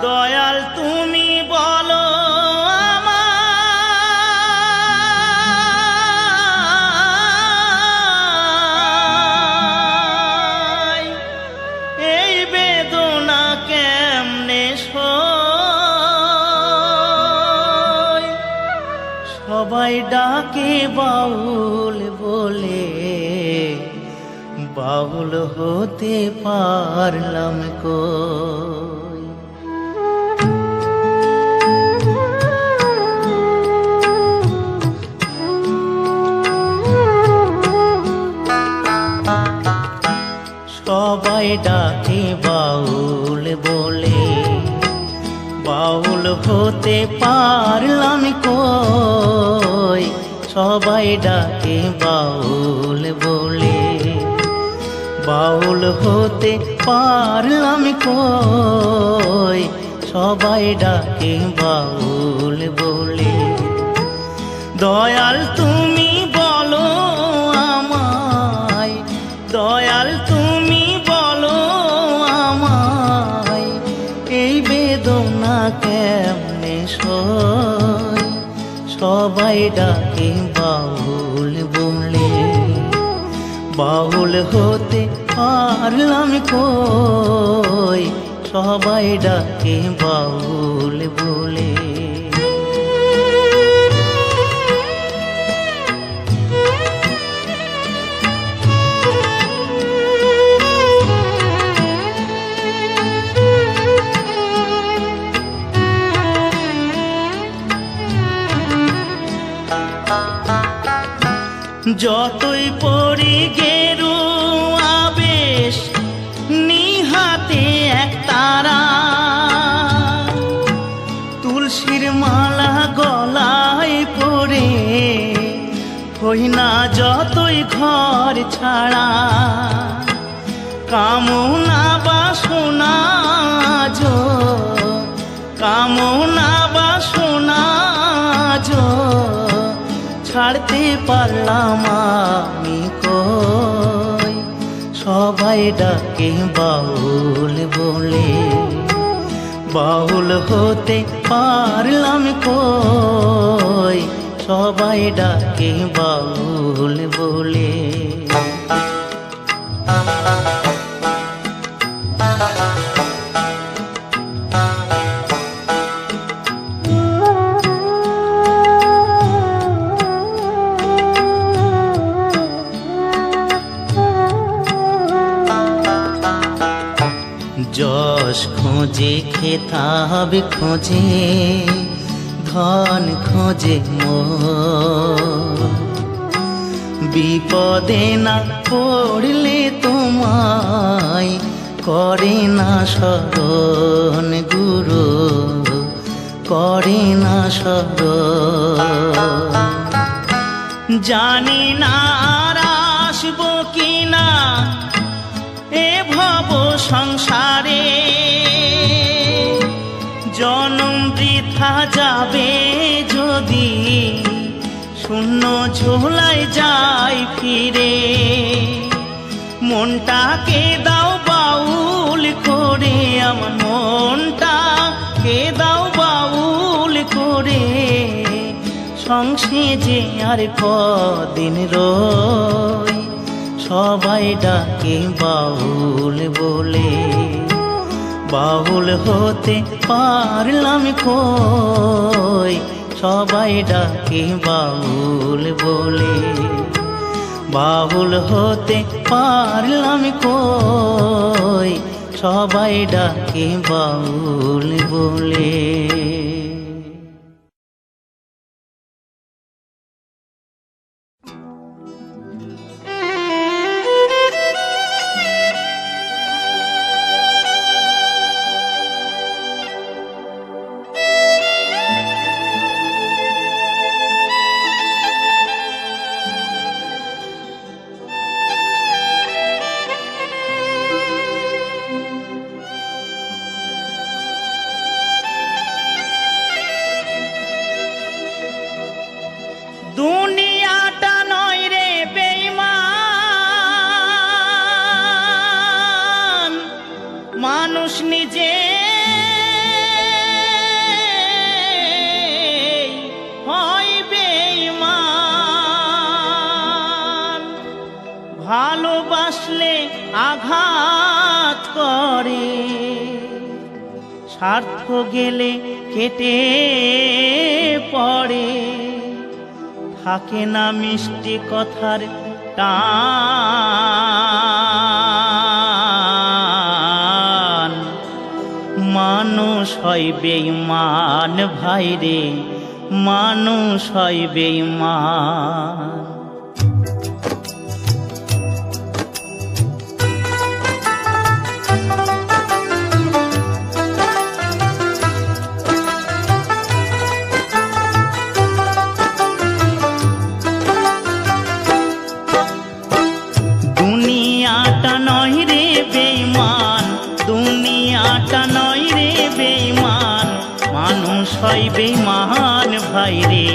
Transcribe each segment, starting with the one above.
দয়াল তুমি বলো আমায়, এই বেদনা কেমনে সই। সবাই ডাকে বাউল বলে, বাউল হতে পারলাম কই। সবাই ডাকে বাউল বলে, বাউল হতে পারলাম কই। সবাই ডাকে বাউল বলে, বাউল হতে পারলাম কই। সবাই ডাকে বাউল বলে। দয়াল তুমি বলো আমায়, দয়াল তুমি বলো আমায়, এই বেদনা কেমনে সই। সবাই ডাকে বাউল বলে, বাউল হতে পারলাম কই। সবাই ডাকে বাউল বলে। যতই পড়ি গেরুয়া বেশ, নিহাতে এক তারা, তুলসীর মালা গলায় পরে, হই না যতই ঘর ছাড়া। কামনা বাসনা যো, কামনা বাসনা যো, ছাড়তে পারলাম আমি কই। সবাই ডাকে বাউল বলে, বাউল হতে পারলাম কই। সবাই ডাকে বাউল বলে। যশ খোঁজে খেতাব খোঁজে, ধন খোঁজে মোর। বিপদে না পড়লে তোমায় করে না স্মরণ গুরু, করে না স্মরণ। জানি না আর আসবো কিনা এ ভব সংসারে, জনম বৃথা যাবে যদি শূন্য ঝোলায় যাই ফিরে। মনটাকে দাও বাউল করে, আমার মনটাকে দাও বাউল করে। সংসে যে আর কদিন রই। সবাই ডাকে বাউল বলে, বাউল হতে পারলাম কই। সবাই ডাকে বাউল বলে, বাউল হতে পারলাম কই। সবাই ডাকে বাউল বলে। মানুষ নিজে হয় বেঈমান, ভালোবাসলে আঘাত করে, স্বার্থ গেলে কেটে পড়ে, থাকে না মিষ্টি কথার টান। মানুষ হয় বেঈমান ভাইরে, মানুষ হয় বেঈমান। দুনিয়াটা নয় রে বেঈমান, দুনিয়াটা নয় রে বেঈমান, মানুষ হয় বেঈমান ভাইরে,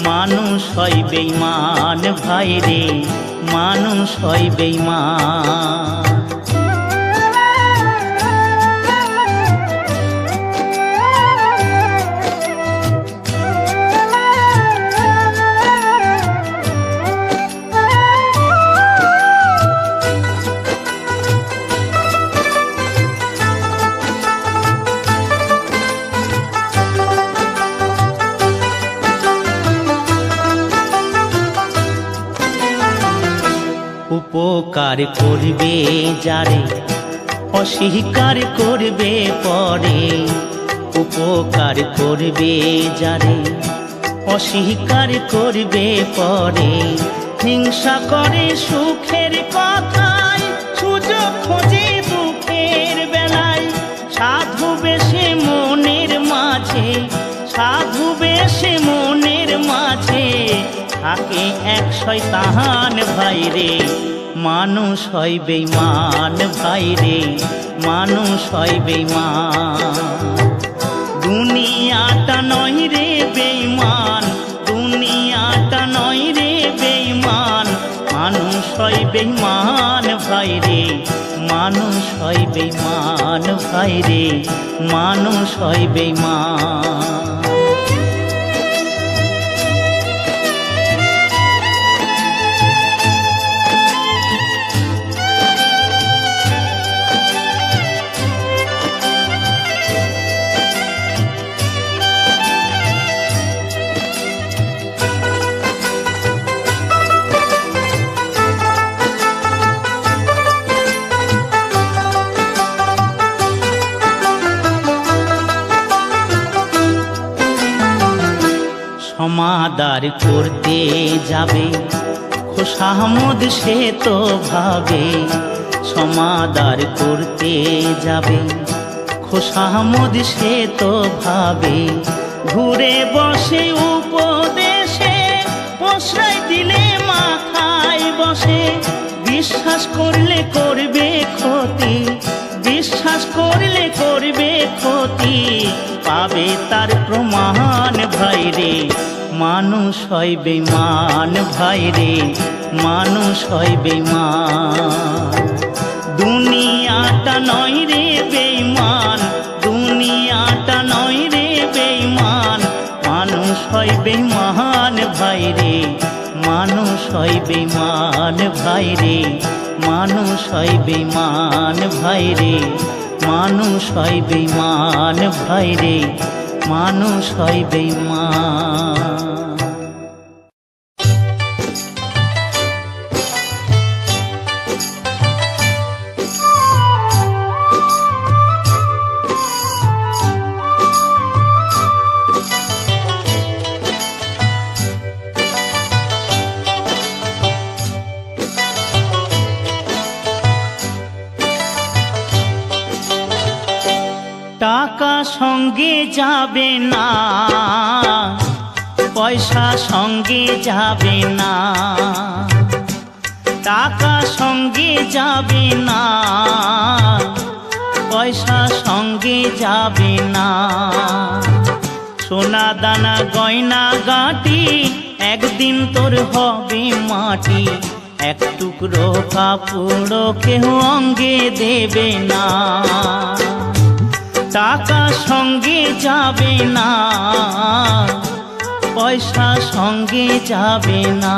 মানুষ হয় বেঈমান ভাইরে, মানুষ হয় বেঈমান। উপকার করবে যারে, অস্বীকার করবে পরে, উপকার করবে যারে, অস্বীকার করবে পরে, হিংসা করে সুখের কথায়, সুযোগ খোঁজে দুঃখের বেলায়, সাধু বেশে মনের মাঝে, সাধু বেশে মনের মাঝে, থাকে এক শয়তান ভাইরে, মানুষ হয় বেঈমান ভাইরে, মানুষ হয় বেঈমান। দুনিয়াটা নয় রে বেঈমান, দুনিয়াটা নয় রে বেঈমান, মানুষ হয় বেঈমান ভাইরে, মানুষ হয় বেঈমান ভাইরে, মানুষ হয় বেঈমান। সমাদার করতে যাবে খোশামদ সে তো ভাবে, সমাদার করতে যাবে খোশামদ সে তো ভাবে, ঘুরে বসে উপদেশে প্রশ্রয় দিলে মাথায় বসে, বিশ্বাস করলে করবে ক্ষতি, বিশ্বাস করলে করবে ক্ষতি, পাবে তার প্রমাণ ভাইরে, মানুষ হয় বেঈমান ভাইরে, মানুষ হয় বেঈমান। দুনিয়াটা নয় রে বেঈমান, দুনিয়াটা নয় রে বেঈমান, মানুষ হয় বেঈমান ভাইরে, মানুষ হয় বেঈমান ভাইরে, মানুষ হয় বেঈমান ভাইরে, মানুষ হয় বেঈমান ভাইরে, মানুষ হয় বেঈমান। টাকা সঙ্গে যাবে না, পয়সা সঙ্গে যাবে না, টাকা সঙ্গে যাবে না, পয়সা সঙ্গে যাবে না, সোনা দানা গয়না গাঁটি একদিন তোর হবে মাটি, এক টুকরো কাপড় কেউ অঙ্গে দেবে না। টাকা সঙ্গে যাবে না, পয়সা সঙ্গে যাবে না।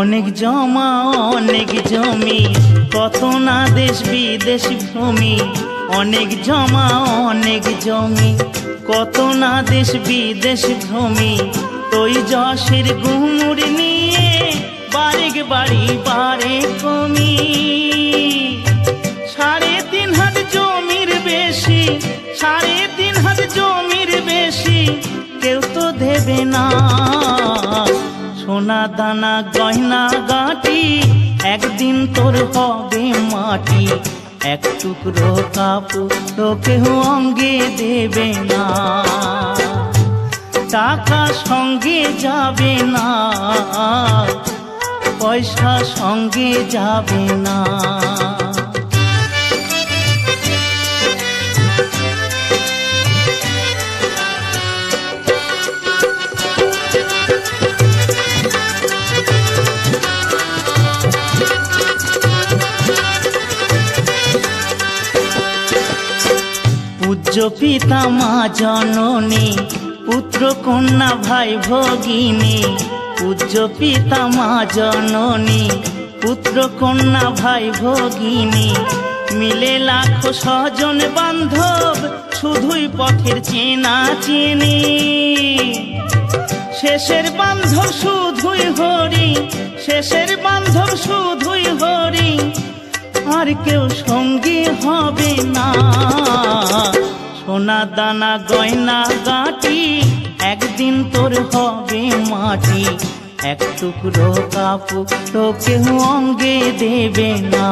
অনেক জমা অনেক জমি, কত না দেশ বিদেশ ভূমি। অনেক জমা অনেক জমি, কত না দেশ বিদেশ ভূমি। তুই যশের গুমুর নিয়ে বারেক বাড়ি বারে কমি। 3.5 হাত জমির বেশি, 3.5 হাত জমির বেশি কেউ তো দেবে না। সোনা দানা গয়না গাটি একদিন তোর হবে মাটি। এক টুকরো কাপড় তো কেউ অঙ্গে দেবে না। টাকা সঙ্গে যাবে না, পয়সা সঙ্গে যাবে না। পূজ্য পিতা মা জননী, পুত্র কন্যা ভাই ভগিনী। পূজ্য পিতা মা জননী, পুত্র কন্যা ভাই ভগিনী। মিলে লাখো স্বজন বান্ধব, শুধুই পথের চেনা চেনি। শেষের বান্ধব শুধুই হরি, শেষের বান্ধব শুধুই হরি। আর কেউ সঙ্গী হবে না। সোনা দানা গয়না গাটি একদিন তোর হবে মাটি। এক টুকরো কাপড় তো কেউ অঙ্গে দেবে না।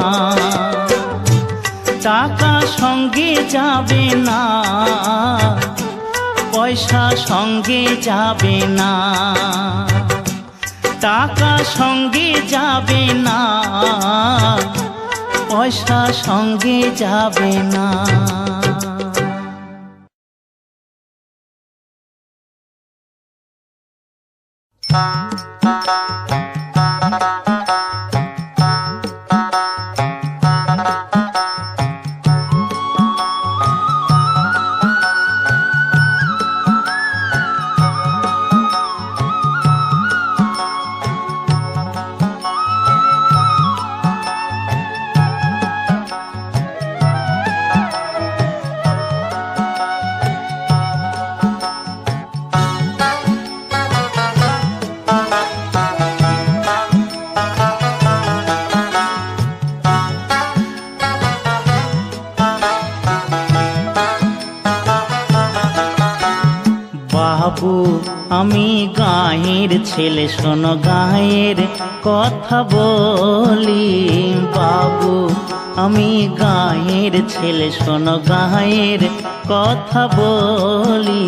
টাকা সঙ্গে যাবে না, পয়সা সঙ্গে যাবে না। টাকা সঙ্গে যাবে না, পয়সা সঙ্গে যাবে না। বাবু আমি গাঁয়ের ছেলে, শোনো গাঁয়ের কথা বলি। বাবু আমি গাঁয়ের ছেলে, শোনো গাঁয়ের কথা বলি।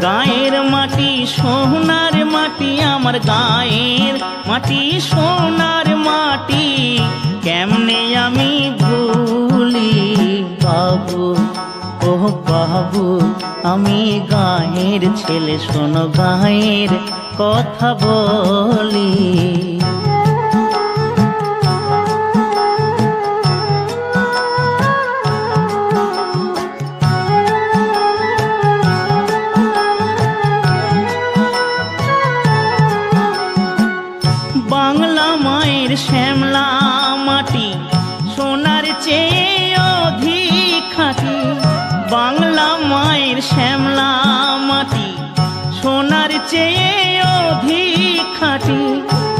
গাঁয়ের মাটি সোনার মাটি, আমার গাঁয়ের মাটি সোনার মাটি। কেমনে আমি ভুলি বাবু, ও বাবু আমি গাঁয়ের ছেলে, শোনো গাঁয়ের কথা বলি। বাংলা মায়ের শ্যামলা মাটি, সোনার চেয়ে অধিক খাঁটি। বাংলা মায়ের শ্যামলা মাটি, সোনার চেয়ে অধিক খাঁটি।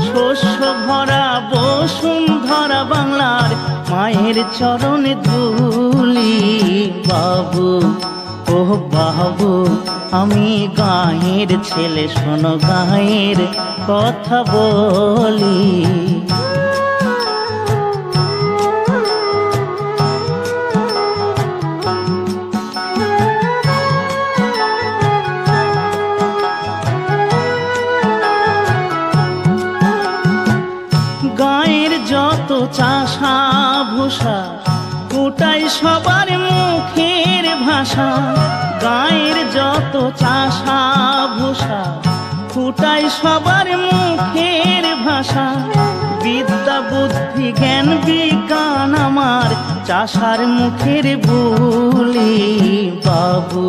শস্য ভরা বসুন্ধরা বাংলার মায়ের চরণে ধুলি। বাবু ও বাবু আমি গাঁয়ের ছেলে, শোনো গাঁয়ের কথা বলি। চাষা ভূষা ওটাই সবার মুখের ভাষা। গায়ের যত চাষা ভূষা ফুটাই সবার মুখের ভাষা। বিদ্যা বুদ্ধি জ্ঞান বিজ্ঞান আমার চাষার মুখের বুলি। বাবু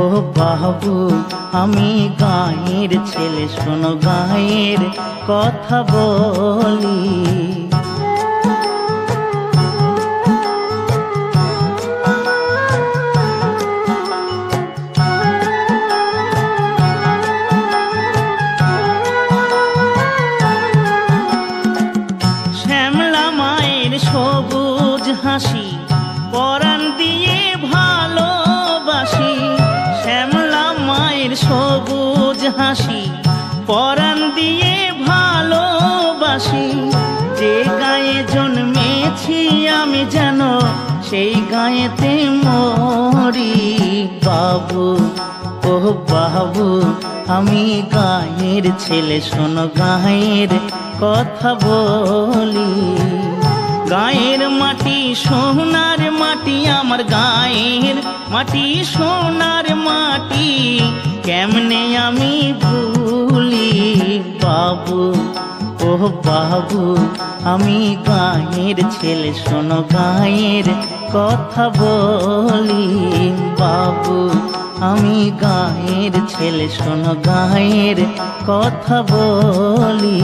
ও বাবু আমি গায়ের ছেলে, শোনো গায়ের কথা বলি। সবুজ হাসি পরাণ দিয়ে ভালোবাসি। শ্যামলা মায়ের সবুজ হাসি পরাণ দিয়ে ভালোবাসি। যে গায়ে জন্মেছি আমি যেন সেই গায়েতে মরি। বাবু ও বাবু আমি গায়ের ছেলে, শোনো গায়ের কথা বলি। গায়ের মাটি সোনার মাটি, আমার গায়ের মাটি সোনার মাটি, কেমনে আমি ভুলি। বাবু ও বাবু আমি গায়ের ছেলে, শোনো গায়ের কথা বলি। বাবু আমি গায়ের ছেলে, শোনো গায়ের কথা বলি।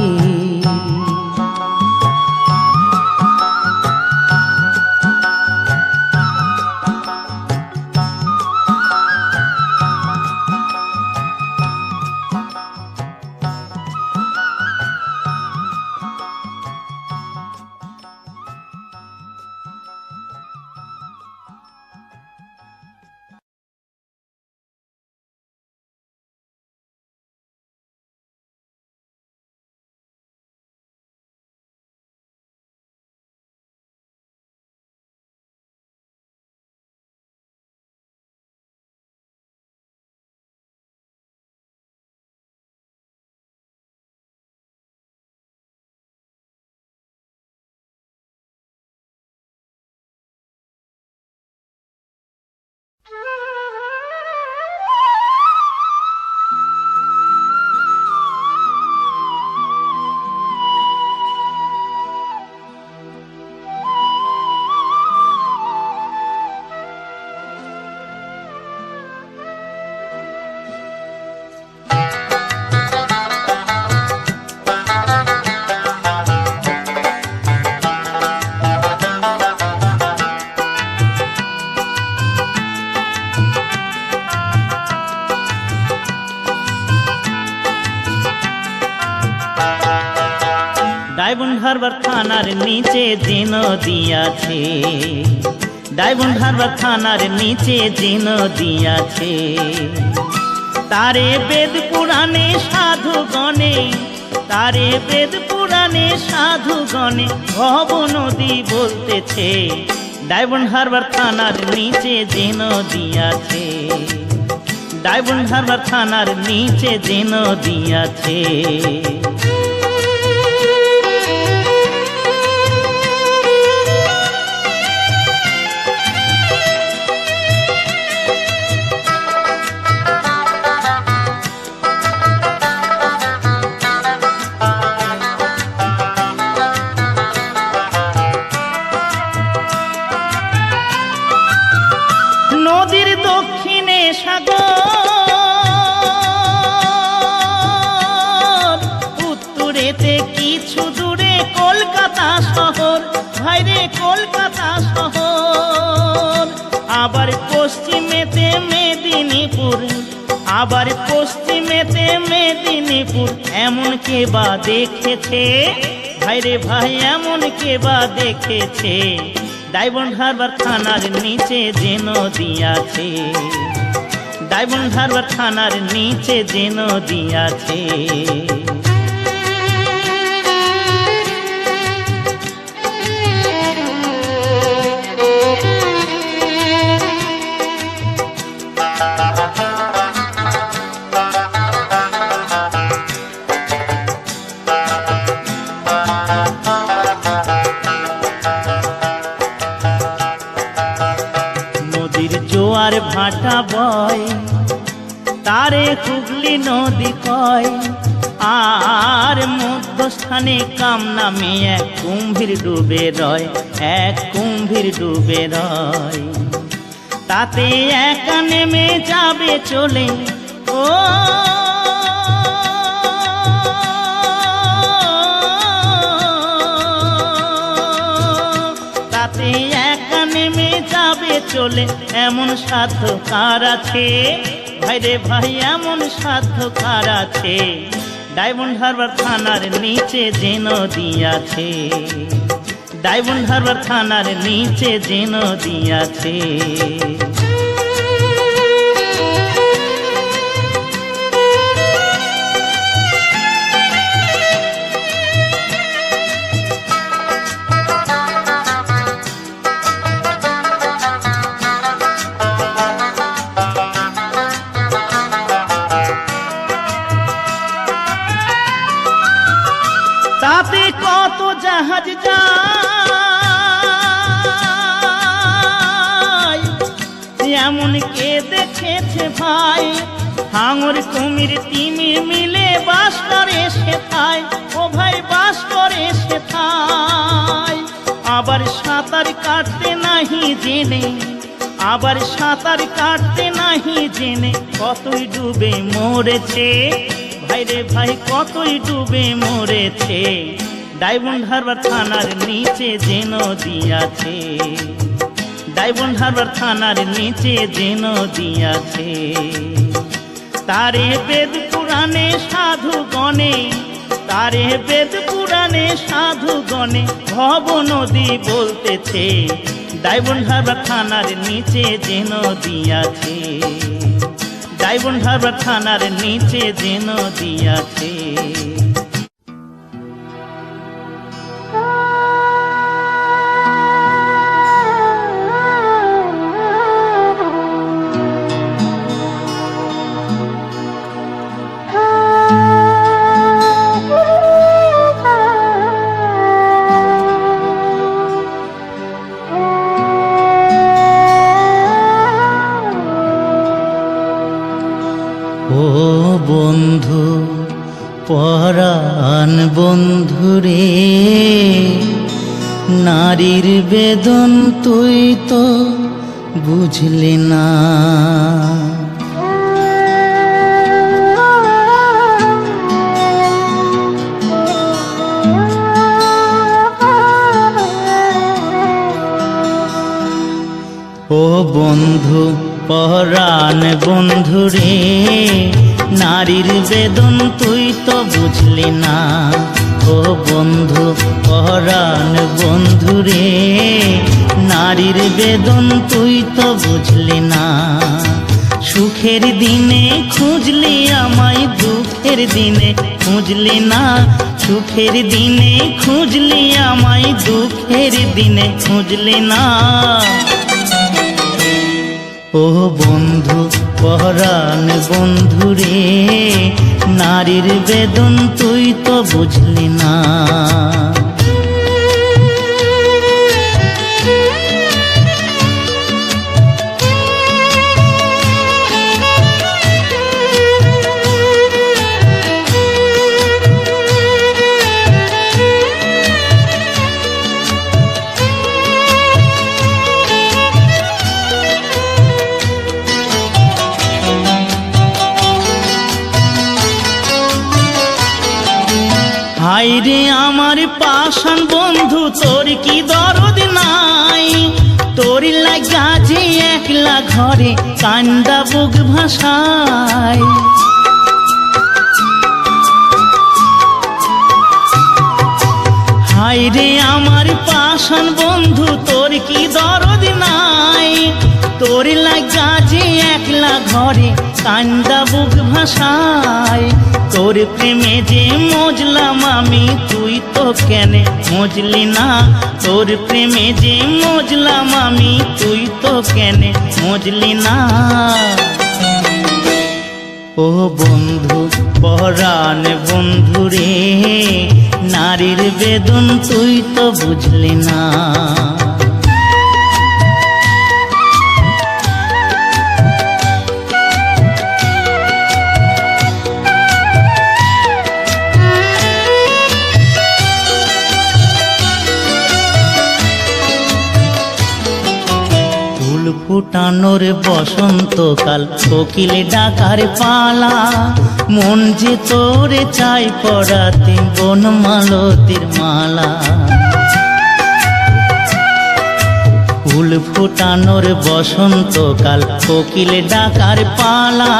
ডায়মন্ড হারবার থানার নিচে যে নদী আছে, ডায়মন্ড হারবার থানার নিচে যে নদী আছে, তারে বেদ পুরাণে সাধুগণে, তারে বেদ পুরাণে সাধুগণে ভব নদী বলতেছে। ডায়মন্ড হারবার থানার নিচে যে নদী আছে, ডায়মন্ড হারবার থানার নিচে যে নদী আছে। নদীর দক্ষিণে সাগর, উত্তরেতে কিছু দূরে কলকাতা শহর, ভাইরে কলকাতা শহর। আবার পশ্চিমেতে মেদিনীপুর, আবার পশ্চিমেতে মেদিনীপুর। এমন কে বা দেখেছে ভাইরে ভাই, এমন কে বা দেখেছে। ডায়মন্ড হারবার থানার নিচে যে নদী আছে, ডায়মন্ড হারবার থানার নিচে যে নদী আছে। তারে হুগলি নদী কয়। আর মধ্যস্থানে কাম নামে এক কুম্ভীর ডুবে রয়, এক কুম্ভীর ডুবে রয়। তাতে একা নেমে যাবে চলে, ও তাতে একা নেমে যাবে চলে, এমন সাধ্য কার আছে ভাইরে ভাই, এমন সাধ্য কার আছে। ডায়মন্ড হারবার থানার নিচে যে নদী আছে, ডায়মন্ড হারবার থানার নিচে যে নদী আছে। তাতে কত জাহাজ যায়, এমন কে দেখেছে ভাই। হাঙর কুমির তিমির মিলে বাস করে সেথায়, ও ভাই বাস করে সেথায়। আবার সাঁতার কাটতে নাহি জেনে, আবার সাঁতার কাটতে নাহি জেনে কতই ডুবে মরেছে ভাইরে ভাই, কতই ডুবে মরেছে। ডায়মন্ড হারবার থানার নিচে যে নদী আছে, ডায়মন্ড হারবার থানার নিচে যে নদী আছে। তারে বেদ পুরাণে সাধু গণে, তারে বেদ পুরাণে সাধু গণে ভব নদী বলতেছে। ডায়মন্ড হারবার থানার নিচে যে নদী আছে, ডায়মন্ড হারবার থানার নিচে যে নদী আছে। ও বন্ধু পরাণ বন্ধুরে, নারীর বেদন তুই তো বুঝলি না। ও বন্ধু পরাণ বন্ধুরে, নারীর বেদন তুই তো বুঝলি না। ও বন্ধু পরাণ বন্ধুরে, নারীর বেদন তুই তো বুঝলি না। সুখের দিনে খুঁজলি আমায়, দুঃখের দিনে খুঁজলি না। সুখের দিনে খুঁজলি আমায়, দুঃখের দিনে খুঁজলি না। ও বন্ধু পরাণ বন্ধুরে, নারীর বেদন তুই তো বুঝলি না। হায়রে আমার পাষাণ বন্ধু, তোর কি দরদ নাই। তোর লাগা যে একলা ঘরে কান্দা বুক ভাষায়। হায়রে আমার পাষাণ বন্ধু, তোর কি দরদ নাই। তোর লাগা যে একলা ঘরে কান্দা বুক ভাষায়। তোর প্রেমে যে মজলাম আমি, তুই তো কেনে মজলি না। তোর প্রেমে যে মজলাম আমি, তুই তো কেনে মজলি না। ও বন্ধু পরাণ বন্ধুরে, নারীর বেদন তুই তো বুঝলি না। ফুটানোর বসন্তকাল, কোকিল ডাকার পালা, মন যে তোরে চাই পরাতে বনমালতির মালা। ফুল ফুটানোর বসন্তকাল, কোকিল ডাকার পালা,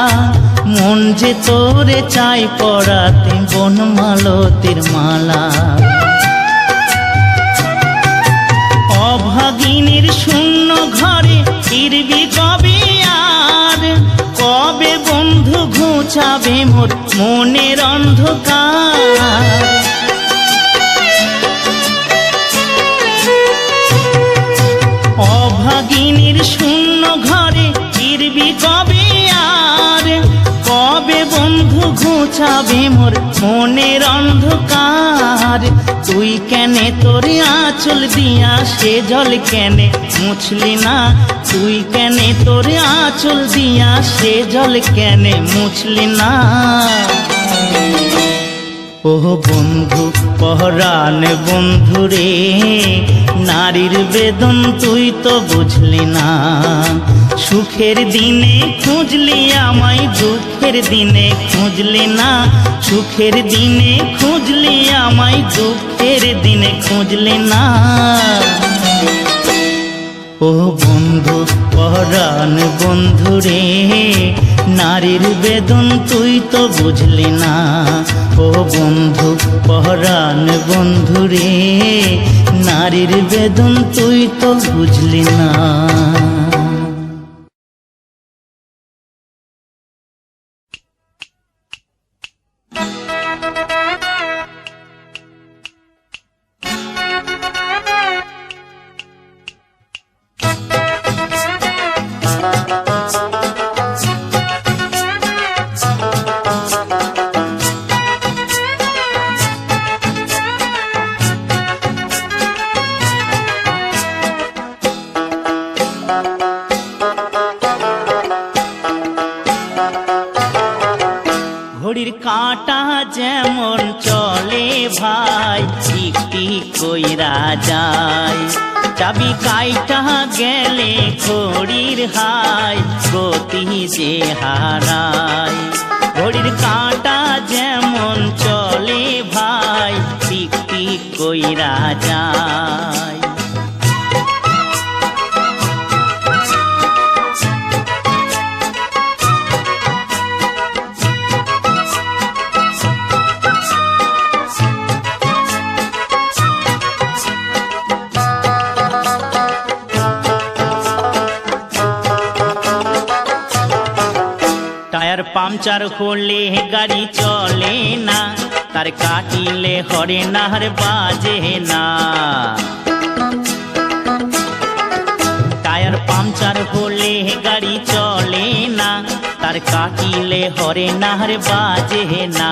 মন যে তোরে চাই পরাতে বনমালতির মালা। অভাগিনীর শূন্য ঘরে ফিরবি কবে আর, কবে বন্ধু ঘুচাবে মোর মনের অন্ধকার। অভাগিনীর শূন্য ঘরে ফিরবি কবে আর, কবে বন্ধু ঘুচাবে মোর মনের অন্ধকার। তুই কেনে তোর আঁচল দিয়া সে জল কেনে মুছলি না, তুই কেনে তোর আঁচল দিয়া সে জল কেনে মুছলি না। ও বন্ধু পহরান বন্ধু রে, নারীর বেদন তুই তো বুঝলি না। সুখের দিনে খুঁজলি আমায়, দুঃখের দিনে খুঁজলি না। সুখের দিনে খুঁজলি আমায়, দুঃখের দিনে খুঁজলি না। ও বন্ধু পহরান বন্ধু রে, নারীর বেদন তুই তো বুঝলি না। ও বন্ধু পহরান বন্ধু রে, নারীর বেদন তুই তো বুঝলি না। ঘড়ির কাঁটা যেমন চলে ভাই, টিক টিক কইরা যায়। চাবি কাইটা গেলে ঘড়ির হাই, গতি যে হারায়। ঘড়ির কাঁটা যেমন চলে ভাই, টিক টিক কইরা যায়। টায়ার পাংচার হলে গাড়ি চলে না, তার কাটিলে হরে নার বাজে না। টায়ার পাংচার হলে গাড়ি চলে না, তার কাটিলে হরে নার বাজে না।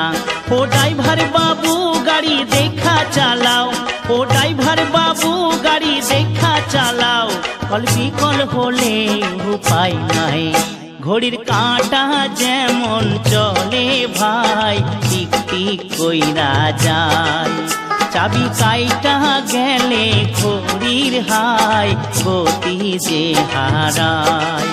ও ড্রাইভার বাবু গাড়ি দেখা চালাও, ও ড্রাইভার বাবু গাড়ি দেখা চালাও। কল বিকল হলে উপায় নাই, ঘড়ির কাঁটা যেমন চলে ভাই, টিক টিক কইরা যায়। চাবি কাইটা গেলে ঘড়ির হাই, গতি যে হারায়।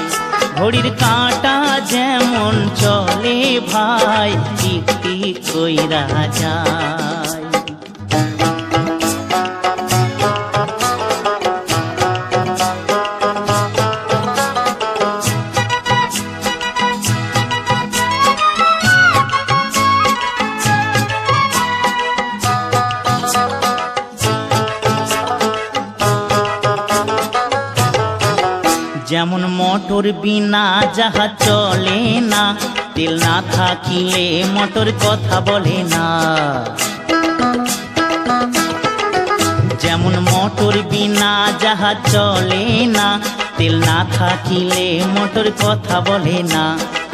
ঘড়ির কাঁটা যেমন চলে ভাই, টিক টিক কইরা যায়। যেমন মোটর বিনা জাহাজ চলে না, তেল না থাকিলে মোটর কথা বলে না। যেমন মোটর বিনা জাহাজ চলে না, তেল না থাকিলে মোটর কথা বলে না।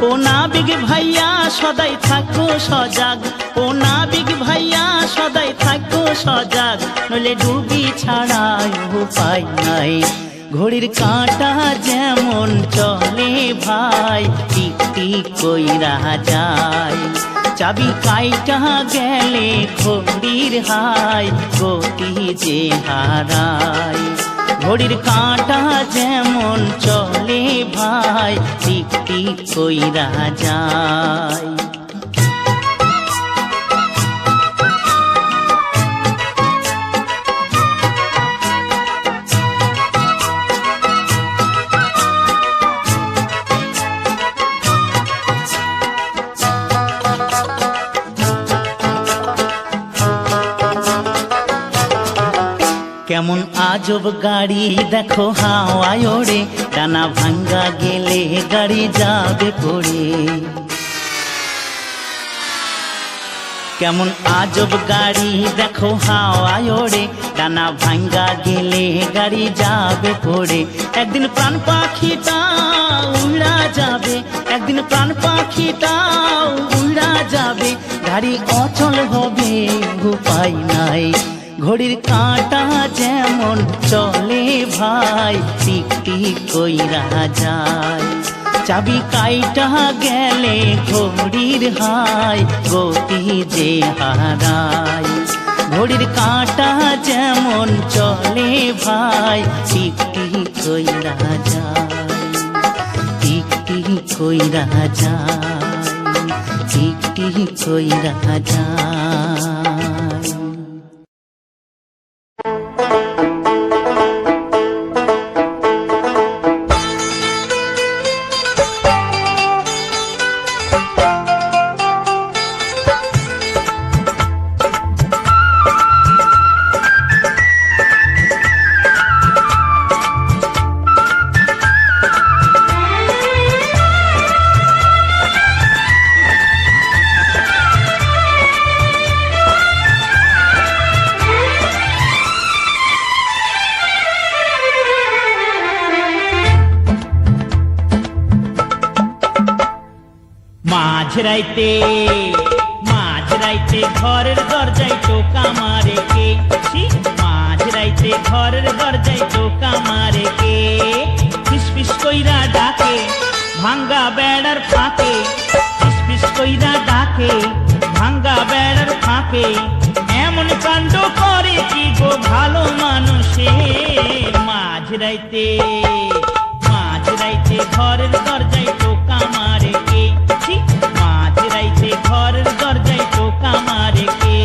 ও নাবিক ভাইয়া সদাই থাকো সজাগ, ও নাবিক ভাইয়া সদাই থাকো সজাগ, নইলে ডুবি ছাড়া উপায় নাই। ঘড়ির কাঁটা যেমন চলে ভাই, টিক টিক কইরা যায়। চাবি কাইটা গেলে ঘড়ির হাই, গতি যে হারায়। ঘড়ির কাঁটা যেমন চলে ভাই টিক টিক কইরা যায়। কেমন আজব গাড়ি দেখো হাওয়ায় ওড়ে, ডানা ভাঙ্গা গেলে গাড়ি যাবে পড়ে। কেমন আজব গাড়ি দেখো হাওয়ায় ওড়ে, ডানা ভাঙ্গা গেলে গাড়ি যাবে পড়ে। একদিন প্রাণ পাখিটা উড়া যাবে, একদিন প্রাণ পাখিটা উড়া যাবে, গাড়ি অচল হবে উপায় নাই। ঘড়ির কাঁটা যেমন চলে ভাই টিক টিক কইরা যায়। চাবি কাইটা গেলে ঘড়ির হাই গতি যে হারায়। ঘড়ির কাঁটা যেমন চলে ভাই টিক টিক কইরা যায়, টিক টিক কইরা যায়, টিক টিক কইরা যায়। মাঝরাইতে মাঝরাইতে ঘরের দরজায় টোকা মারে কে, মাঝরাইতে ঘরের দরজায় টোকা মারে কে। ফিসফিস কইরা ডাকে ভাঙ্গা বেড়ার ফাঁকে, ফিসফিস কইরা ডাকে ভাঙ্গা বেড়ার ফাঁকে। এমন কাণ্ড করে কি গো ভালো মানুষে, মাঝরাইতে মাঝরাইতে ঘরের দরজায় টোকা মারে কে, মাঝরাইতে ঘরের দরজায় টোকা মারে কে।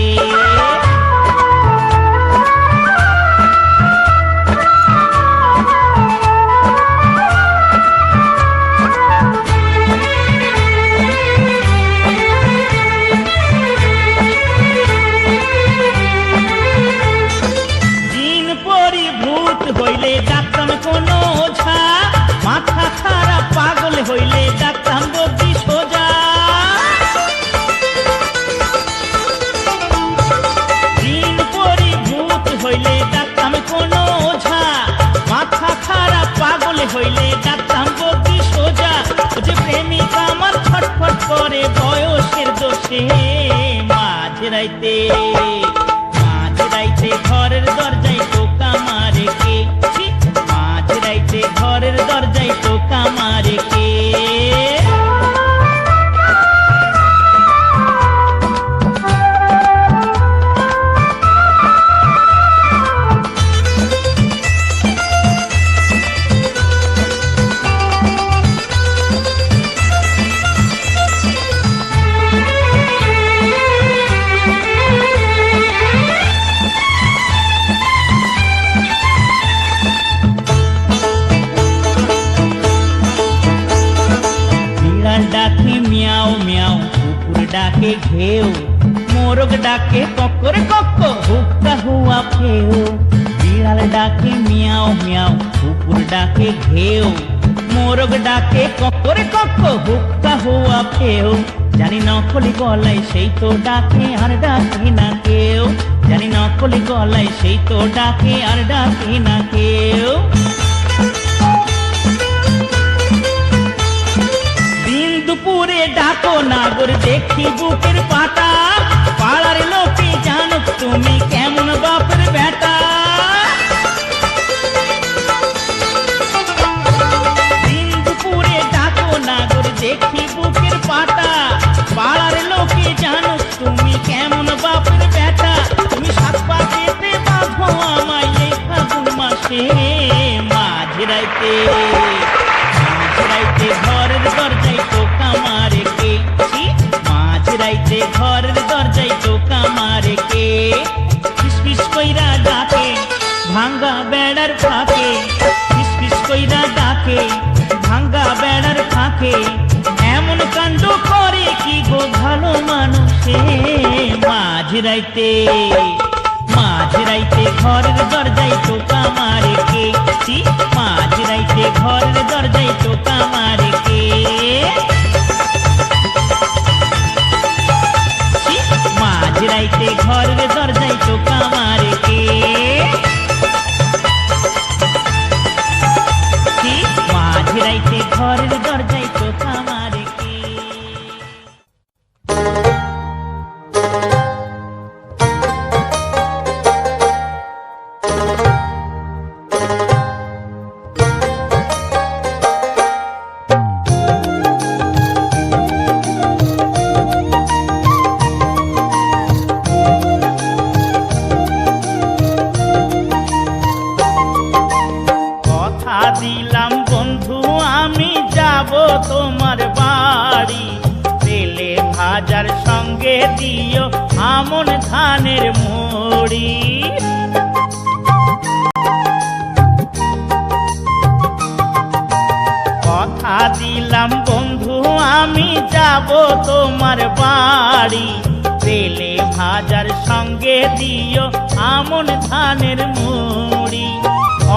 জিন পরি ভূত হইলে ডাক্তার কোনো ওঝা, মাথা খারাপ পাগল হইলে ডাক্তার বদ্যি সোজা। জিন পরি ভূত হইলে ডাক্তার কোনো ওঝা, মাথা খারাপ পাগল হইলে ডাক্তার বদ্যি সোজা। যে প্রেমিক আমার ছটফট করে বয়সের দোষে, মাঝরাইতে মাঝরাইতে ঘরের দরজায় টোকা মারে কে, মাঝরাইতে ঘরের দরজায় টোকা মারে কে। ডাকে মিয়াও মিয়াও, কুকুর ডাকে ঘেউ, মোরগ ডাকে কক্কর কক্ক, হুক্কা হুয়া ফেউ। বিড়াল ডাকে মিয়াও মিয়াও, কুকুর ডাকে ঘেউ, মোরগ ডাকে কক্কর কক্ক, হুক্কা হুয়া ফেউ। জানি নকলি গলায় সেই তো ডাকে আর ডাকে না কেউ, জানি নকলি গলায় সেই তো ডাকে আর ডাকে না কেউ। দুপুরে ডাকো নাগর দেখি বুকের পাতা, পাড়ার লোকে জানুক তুমি কেমন বাপের বেটা। দিন দুপুরে ডাকো নাগর দেখি বুকের পাতা, পাড়ার লোকে জানুক তুমি কেমন বাপের বেটা। তুমি সাত পা পেতে বাঁধো আমায় এই ফাগুন মাসে, মাঝরাইতে মাঝরাইতে ঘরের দরজায় টোকা মারে কে? মাঝরাইতে ঘরের দরজায় টোকা মারে কে? ফিসফিস কইরা ডাকে ভাঙ্গা বেড়ার ফাঁকে, ফিসফিস কইরা ডাকে ভাঙ্গা বেড়ার ফাঁকে, এমন কাণ্ড করে কি গো ভালো মানুষে? মাঝরাইতে মাঝরাইতে ঘরের দরজায় টোকা মারে কে? মাঝরাইতে ঘরের দরজায় টোকা মারে কে? মাঝরাইতে ঘরের দরজায় টোকা মারে কে? মাঝরাইতে ঘরের দরজায় টোকা মারে কে? দিলাম বন্ধু আমি যাব তোমার বাড়ি, তেলে ভাজার সঙ্গে দিও আমন ধানের মুড়ি। কথা দিলাম বন্ধু আমি যাব তোমার বাড়ি, তেলে ভাজার সঙ্গে দিও আমন ধানের মুড়ি।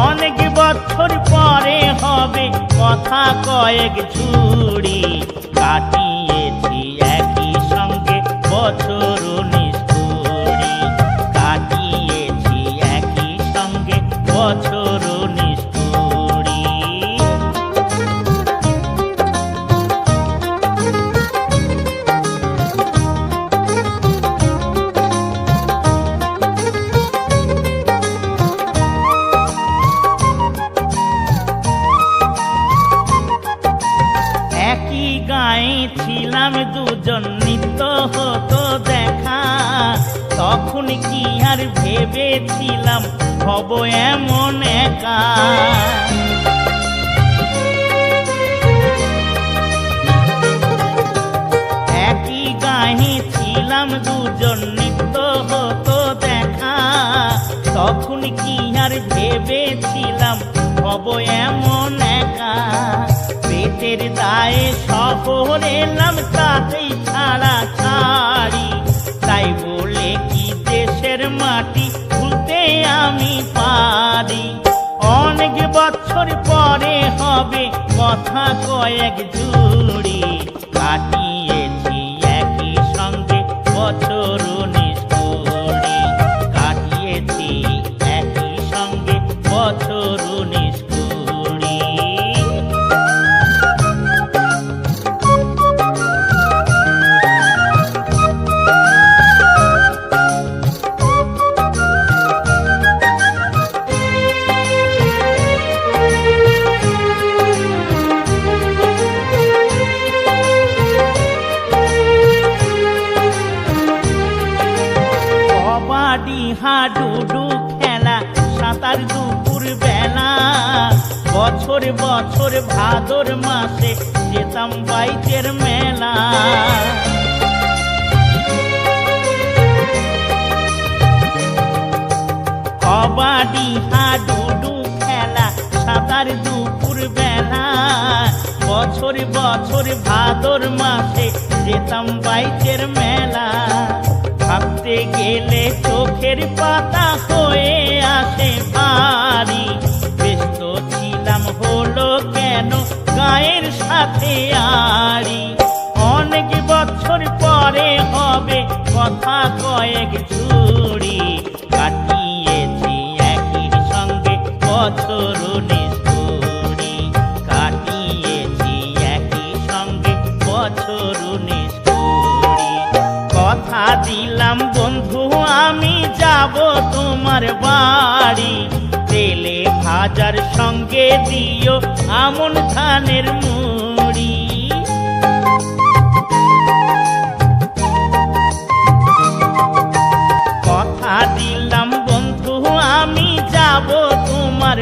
অনেক বছর পরে হবে কথা কয়েক ঝুড়ি, কাটিয়েছি একই সঙ্গে বছর নিষ্ঠুরি, কাটিয়েছি একই সঙ্গে বছর নিষ্ঠুরি। ছিলাম দুজন নিত্য হতো দেখা, তখন কি আর ভেবেছিলাম হব এমন একা। একই গায়ে ছিলাম দুজন নিত্য হতো দেখা, তখন কি আর ভেবেছিলাম হব এমন একা। পেটের দায়ে শহর এলাম তাতেই ছাড়া ছাড়ি, তাই বলে কি দেশের মাটি ভুলতে আমি পারি? অনেক বছর পরে হবে কথা কয়েক ঝুড়ি, কাটিয়েছি একই সঙ্গে বছর নিষ্ঠুরি, কাটিয়েছি একই সঙ্গে বছর নিষ্ঠুরি। হাডুডু খেলা সাঁতার দুপুর বেলা, বছর বছর ভাদর মাসে যেতাম বাইকের মেলা। কবাডি হাডুডু খেলা সাঁতার দুপুর বেলা, বছর বছর ভাদর মাসে যেতাম বাইকের মেলা। ভাবতে গেলে চোখের পাতা হয়ে আসে ভারী, ব্যস্ত ছিলাম হলো কেন গায়ের সাথে আড়ি। অনেক বছর পরে হবে কথা কয়েক ঝুড়ি, কাটিয়েছি একই সঙ্গে বছর নিষ্ঠুরি, কাটিয়েছি একই সঙ্গে বছর নিষ্ঠুরি। কথা দিলাম বন্ধু আমি যাব তোমার বাড়ি, তেলে ভাজার সঙ্গে দিও আমন ধানের মুড়ি। কথা দিলাম বন্ধু আমি যাব তোমার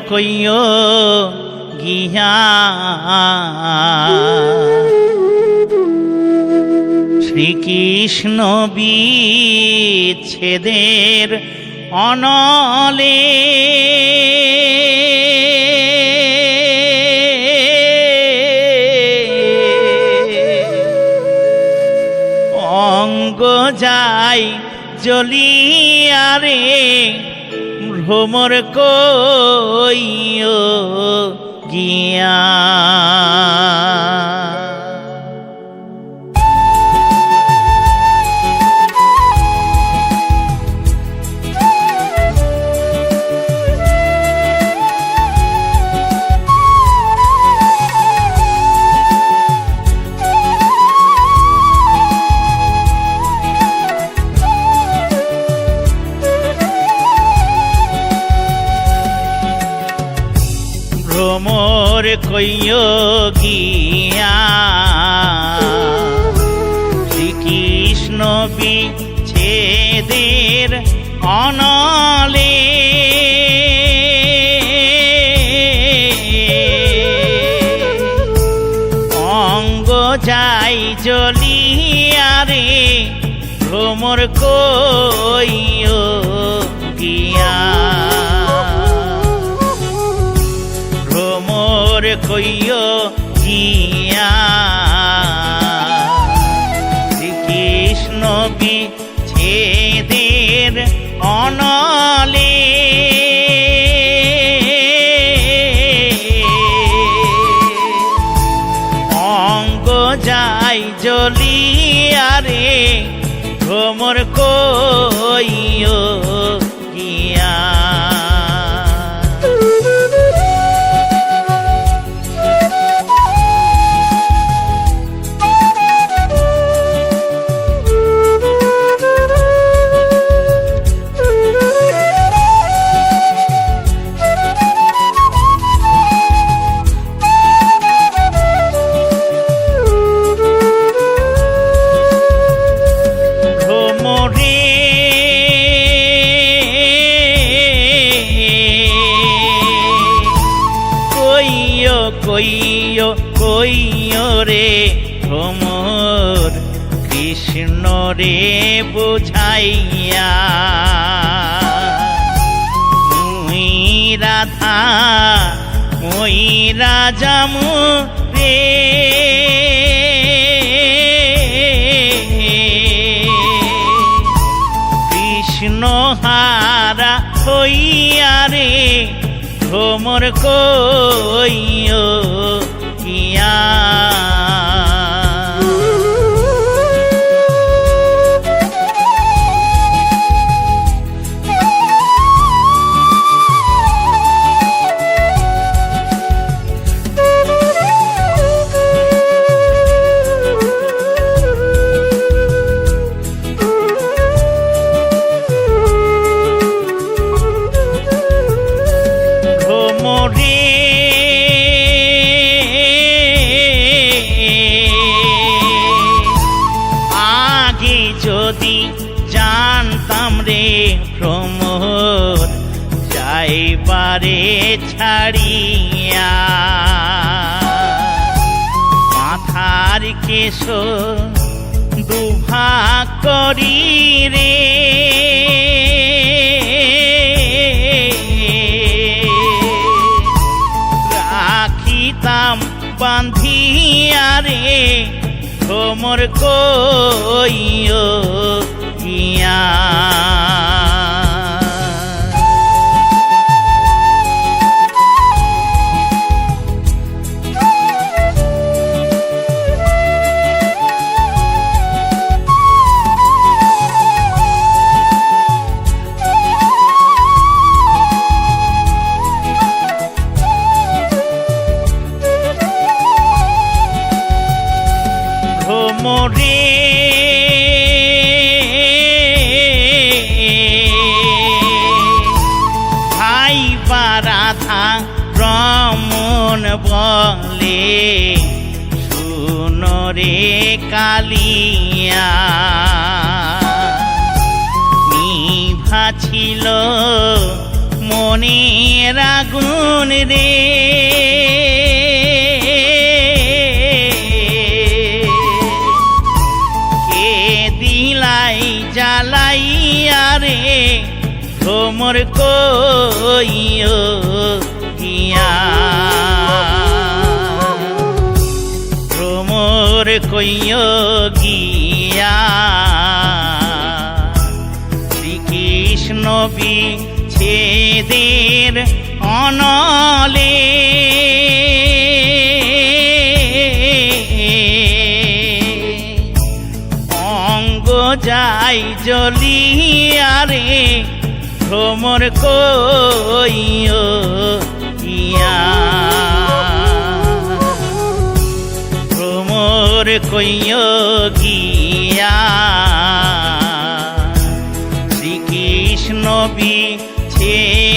কইও গিয়া শ্রীকৃষ্ণ বিচ্ছেদের অনলে অঙ্গ যাই জ্বলিয়ারে ভ্রমর কইও গিয়া। ভ্রমর কইও গিয়া শ্রীকৃষ্ণ বিচ্ছেদের অনলে অঙ্গ যাই জ্বলিয়ারে ভ্রমর কইও গিয়া। ভ্রমর কইও গিয়া শ্রীকৃষ্ণ বিচ্ছেদের অনলে অঙ্গ যাই জ্বলিয়ারে ভ্রমর কইও গিয়া। কইও কইও রে ভ্রমর কৃষ্ণ রে বুঝাইয়া মুই রাধা মুই রাজামু রে কৃষ্ণ হারা হইয়া রে ভ্রমর কইও গিয়া। যদি জানতাম রে ভ্রমর যাইবারে ছাড়িয়া মাথার কেশ দুভাগ করি রে রাখিতাম বান্ধিয়া রে ভ্রমর কইও গিয়া। ভ্রমরে ভাই রাধা ব্রাহ্মণ বলে শুনরে কালিয়া নিভা ছিল মনের আগুন রে কে দিলাই জ্বালাইয়া রে ভ্রমর কইও গিয়া ভ্রমর কইও গিয়া শ্রীকৃষ্ণ বিচ্ছেদের অনলে অঙ্গ যাই জ্বলিয়া রে ভ্রমর কইও গিয়া ভ্রমর কইও গিয়া শ্রীকৃষ্ণ বিচ্ছেদের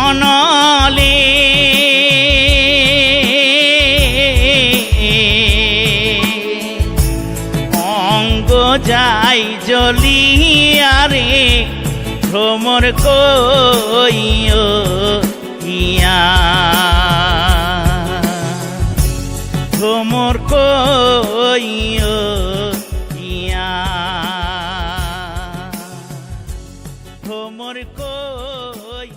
অনলে অঙ্গ যাই জ্বলিয়া রে ভ্রমর কইও গিয়া ভ্রমর কইও গিয়া ভ্রমর কই